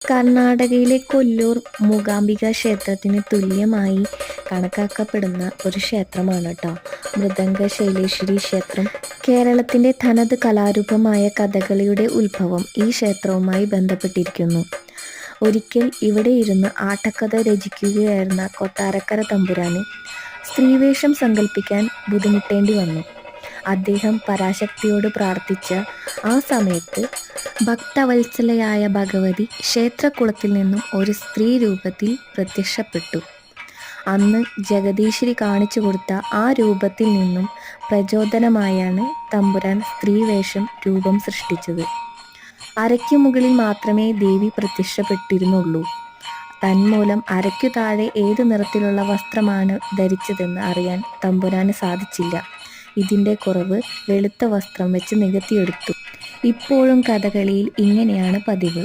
കർണാടകയിലെ കൊല്ലൂർ മൂകാംബിക ക്ഷേത്രത്തിന് തുല്യമായി കണക്കാക്കപ്പെടുന്ന ഒരു ക്ഷേത്രമാണ് കേട്ടോ മൃദംഗ ശൈലേശ്വരി ക്ഷേത്രം. കേരളത്തിൻ്റെ തനത് കലാരൂപമായ കഥകളിയുടെ ഉത്ഭവം ഈ ക്ഷേത്രവുമായി ബന്ധപ്പെട്ടിരിക്കുന്നു. ഒരിക്കൽ ഇവിടെ ഇരുന്ന് ആട്ടക്കഥ രചിക്കുകയായിരുന്ന കൊട്ടാരക്കര തമ്പുരാന് സ്ത്രീവേഷം സങ്കല്പിക്കാൻ ബുദ്ധിമുട്ടേണ്ടി വന്നു. അദ്ദേഹം പരാശക്തിയോട് പ്രാർത്ഥിച്ച ആ സമയത്ത് ഭക്തവത്സലയായ ഭഗവതി ക്ഷേത്രക്കുളത്തിൽ നിന്നും ഒരു സ്ത്രീ രൂപത്തിൽ പ്രത്യക്ഷപ്പെട്ടു. അന്ന് ജഗദീശ്വരി കാണിച്ചു കൊടുത്ത ആ രൂപത്തിൽ നിന്നും പ്രചോദനമായാണ് തമ്പുരാൻ സ്ത്രീവേഷം രൂപം സൃഷ്ടിച്ചത്. അരയ്ക്കു മുകളിൽ മാത്രമേ ദേവി പ്രത്യക്ഷപ്പെട്ടിരുന്നുള്ളൂ. തന്മൂലം അരയ്ക്കു താഴെ ഏതു നിറത്തിലുള്ള വസ്ത്രമാണ് ധരിച്ചതെന്ന് അറിയാൻ തമ്പുരാന് സാധിച്ചില്ല. ഇതിൻ്റെ കുറവ് വെളുത്ത വസ്ത്രം വെച്ച് നികത്തിയെടുത്തു. ഇപ്പോഴും കഥകളിയിൽ ഇങ്ങനെയാണ് പതിവ്.